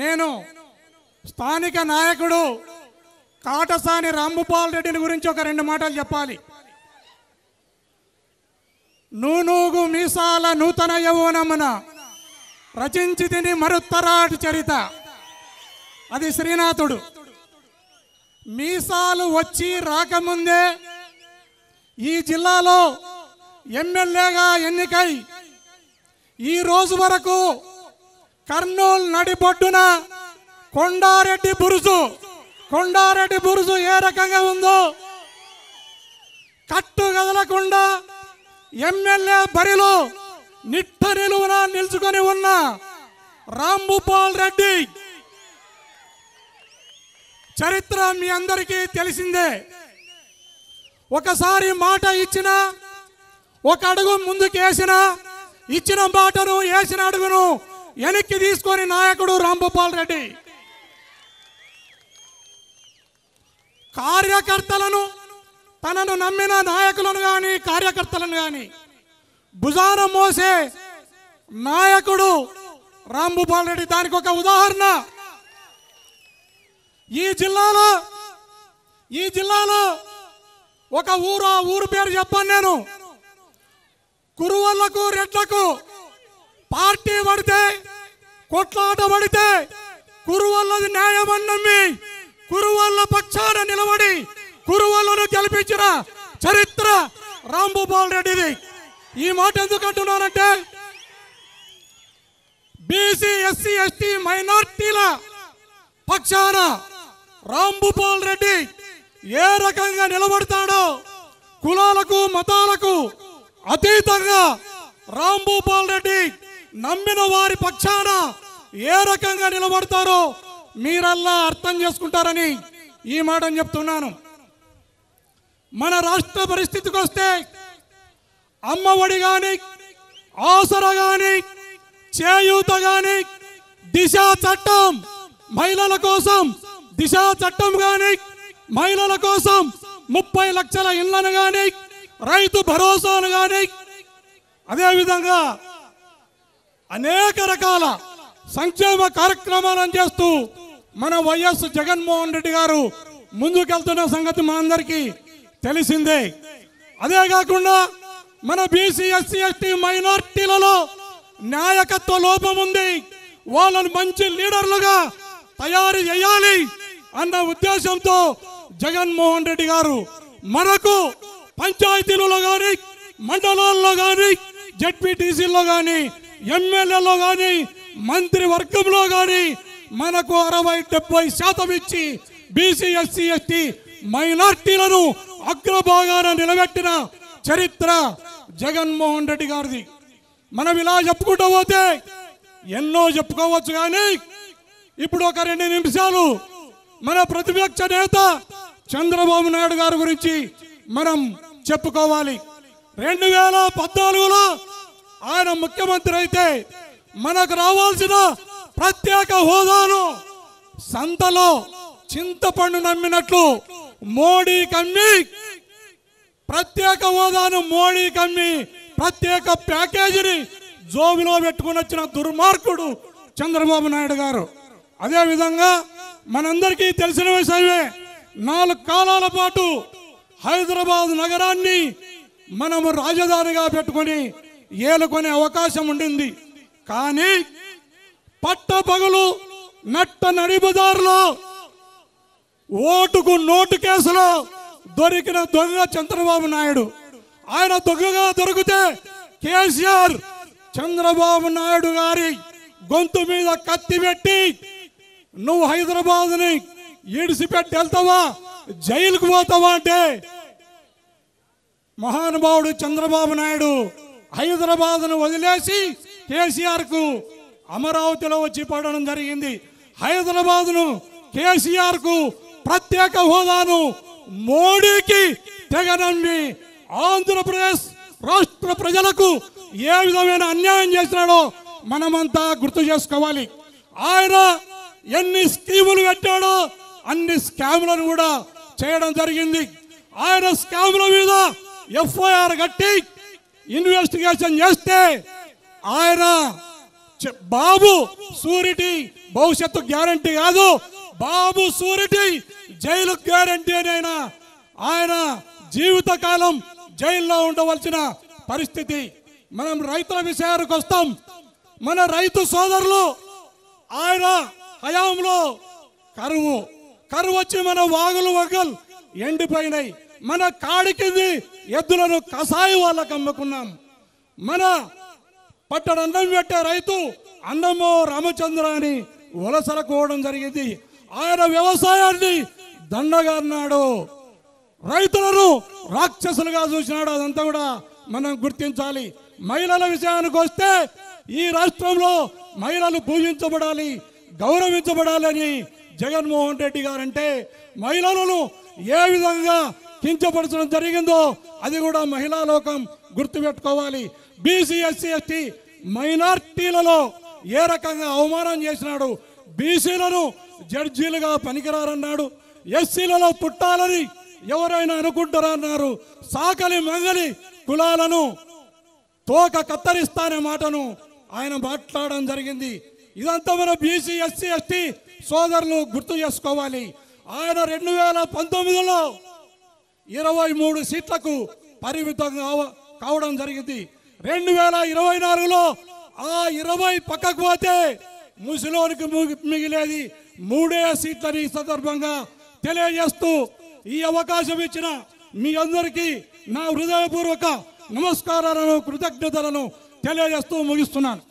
నేను స్థానిక నాయకుడు కాటసాని రాంభూపాల్ రెడ్డిని గురించి ఒక రెండు మాటలు చెప్పాలి. నూనూగు మీసాల నూతన యౌవనమున రచించి తిని మరుత్తరాటి చరిత, అది శ్రీనాథుడు. మీసాలు వచ్చి రాకముందే ఈ జిల్లాలో ఎమ్మెల్యేగా ఎన్నికై ఈ రోజు వరకు కర్నూలు నడిబొడ్డున కొండారెడ్డి బురుజు ఏ రకంగా ఉందో కట్టు కదలకుండా ఎమ్మెల్యే బరిలో నిట్ట నిలువున నిల్చుకొని ఉన్న రాంభూపాల్ రెడ్డి చరిత్ర మీ అందరికీ తెలిసిందే. ఒకసారి మాట ఇచ్చిన, ఒక అడుగు ముందుకు వేసిన, ఇచ్చిన మాటను వేసిన అడుగును వెనక్కి తీసుకొని నాయకుడు రాంభూపాల్ రెడ్డి. కార్యకర్తలను, తనను నమ్మిన నాయకులను కానీ కార్యకర్తలను కానీ భుజాన మోసే నాయకుడు రాంభూపాల్ రెడ్డి. దానికి ఒక ఉదాహరణ, ఈ జిల్లాలో ఒక ఊరు పేరు చెప్పాను నేను. కురువళ్లకు రెడ్లకు పార్టీ పడితే, కొట్లాట పడితే కురువల్లది న్యాయమని నమ్మి కురువల్ల పక్షాన నిలబడి కురువల్లను గెలిపించిన చరిత్ర రాంభూపాల్ రెడ్డిది. ఈ మాట ఎందుకు అంటున్నానంటే, బీసీ ఎస్సీ ఎస్టీ మైనార్టీల పక్షాన రాంభూపాల్ రెడ్డి ఏ రకంగా నిలబడతాడో, కులాలకు మతాలకు అతీతంగా రాంభూపాల్ రెడ్డి నమ్మిన వారి పక్షాన ఏ రకంగా నిలబడతారో మీరల్లా అర్థం చేసుకుంటారని ఈ మాటను చెప్తున్నాను. మన రాష్ట్ర పరిస్థితికి వస్తే అమ్మఒడి కానీ, ఆసరా కానీ, చేయూత కానీ, దిశ చట్టం మహిళల కోసం, దిశ చట్టం కానీ మహిళల కోసం 30 లక్షల ఇళ్లను కానీ, రైతు భరోసాను కానీ, అదేవిధంగా అనేక రకాల సంక్షేమ కార్యక్రమాలను చేస్తూ మన వైఎస్ జగన్మోహన్ రెడ్డి గారు ముందుకెళ్తున్న సంగతి మనందరికీ తెలిసిందే. అదే కాకుండా మన బీసీ ఎస్సీ ఎస్టీ మైనార్టీలలో నాయకత్వ లోపం ఉంది. వాళ్ళని మంచి లీడర్లుగా తయారు చేయాలి అన్న ఉద్దేశంతో జగన్మోహన్ రెడ్డి గారు మనకు పంచాయతీలలో కానీ, మండలాల్లో కానీ, జడ్పీటీసీల్లో కానీ, ఎమ్మెల్యేలో కానీ, మంత్రివర్గంలో కానీ మనకు 60-70% ఇచ్చి బీసీ ఎస్సీ ఎస్టీ మైనార్టీలను అగ్రభాగాన నిలబెట్టిన చరిత్ర జగన్మోహన్ రెడ్డి గారిది. మనం ఇలా చెప్పుకుంటూ పోతే ఎన్నో చెప్పుకోవచ్చు, కానీ ఇప్పుడు ఒక 2 నిమిషాలు మన ప్రతిపక్ష నేత చంద్రబాబు నాయుడు గారి గురించి మనం చెప్పుకోవాలి. 2014లో ఆయన ముఖ్యమంత్రి అయితే మనకు రావాల్సిన ప్రత్యేక హోదాను సంతలో చింతపండు నమ్మినట్లు మోడీ కమ్మి, ప్రత్యేక హోదాను మోడీ కమ్మి ప్రత్యేక ప్యాకేజీని జోబులో పెట్టుకుని వచ్చిన దుర్మార్గుడు చంద్రబాబు నాయుడు గారు. అదేవిధంగా మనందరికీ తెలిసిన విషయమే, 4 కాలాల పాటు హైదరాబాద్ నగరాన్ని మనము రాజధానిగా పెట్టుకొని ఏలుకునే అవకాశం ఉండింది. కానీ పట్టపగలు నట్ట నడిబజారులో ఓటుకు నోటు కేసులో దొరికిన దొంగ చంద్రబాబు నాయుడు. ఆయన దొంగగా దొరికితే కేసీఆర్ చంద్రబాబు నాయుడు గారి గొంతు మీద కత్తి పెట్టి, నువ్వు హైదరాబాద్ని ఈడిసిపెట్టి వెళ్తావా, జైలుకు పోతావా అంటే మహానుభావుడు చంద్రబాబు నాయుడు హైదరాబాద్ను వదిలేసి కేసీఆర్కు అమరావతిలో వచ్చి పడడం జరిగింది. హైదరాబాద్ను, కేసీఆర్కు ప్రత్యేక హోదాను మోడీకి తెగనమ్మి ఆంధ్రప్రదేశ్ రాష్ట్ర ప్రజలకు ఏ విధమైన అన్యాయం చేసినాడో మనమంతా గుర్తు చేసుకోవాలి. ఆయన ఎన్ని స్కీములు పెట్టాడో అన్ని స్కాములను కూడా చేయడం జరిగింది. ఆయన స్కాముల మీద ఎఫ్ఐఆర్ కట్టి ఇన్వెస్టిగేషన్ చేస్తే ఆయన బాబు సూరిటీ భవిష్యత్తు గ్యారంటీ కాదు, బాబు సూరిటీ జైలు గ్యారంటీ అయినా ఆయన జీవితకాలం జైల్లో ఉండవలసిన పరిస్థితి. మనం రైతుల విషయానికి వస్తాం. మన రైతు సోదరులు ఆయన హయాంలో కరువు వచ్చి మన వాగులు వగలు ఎండిపోయినాయి. మన కాడికింది ఎద్దులను కసాయి వాళ్ళకు అమ్ముకున్నాం. మన పట్టణ అన్నం పెట్టే రైతు అన్నమో రామచంద్ర అని వలసలకు పోవడం జరిగింది. ఆయన వ్యవసాయాన్ని దండగా అన్నాడు, రైతులను రాక్షసులుగా చూసినాడు. అదంతా కూడా మనం గుర్తించాలి. మహిళల విషయానికి వస్తే ఈ రాష్ట్రంలో మహిళలు పూజించబడాలి, గౌరవించబడాలని జగన్మోహన్ రెడ్డి గారంటే మహిళలను ఏ విధంగా కించపరచడం జరిగిందో అది కూడా మహిళా లోకం గుర్తుపెట్టుకోవాలి. బీసీ ఎస్సీ ఎస్టీ మైనార్టీలలో ఏ రకంగా అవమానం చేసినాడు. బీసీలను జడ్జీలుగా పనికిరారన్నాడు. ఎస్సీలలో పుట్టాలని ఎవరైనా అనుకుంటారన్నారు. సాకలి మంగలి కులాలను తోక కత్తరిస్తానే మాటను ఆయన మాట్లాడడం జరిగింది. ఇదంతా మన బీసీ ఎస్సీ ఎస్టీ సోదరులు గుర్తు చేసుకోవాలి. ఆయన 2019లో 23 సీట్లకు పరిమితం కావడం జరిగింది. 2024లో ఆ 20 పక్కకు పోతే ముసిలోనికి మిగిలేది 3 సీట్లని ఈ సందర్భంగా తెలియజేస్తూ ఈ అవకాశం ఇచ్చిన మీ అందరికీ నా హృదయపూర్వక నమస్కారాలను కృతజ్ఞతలను తెలియజేస్తూ ముగిస్తున్నాను.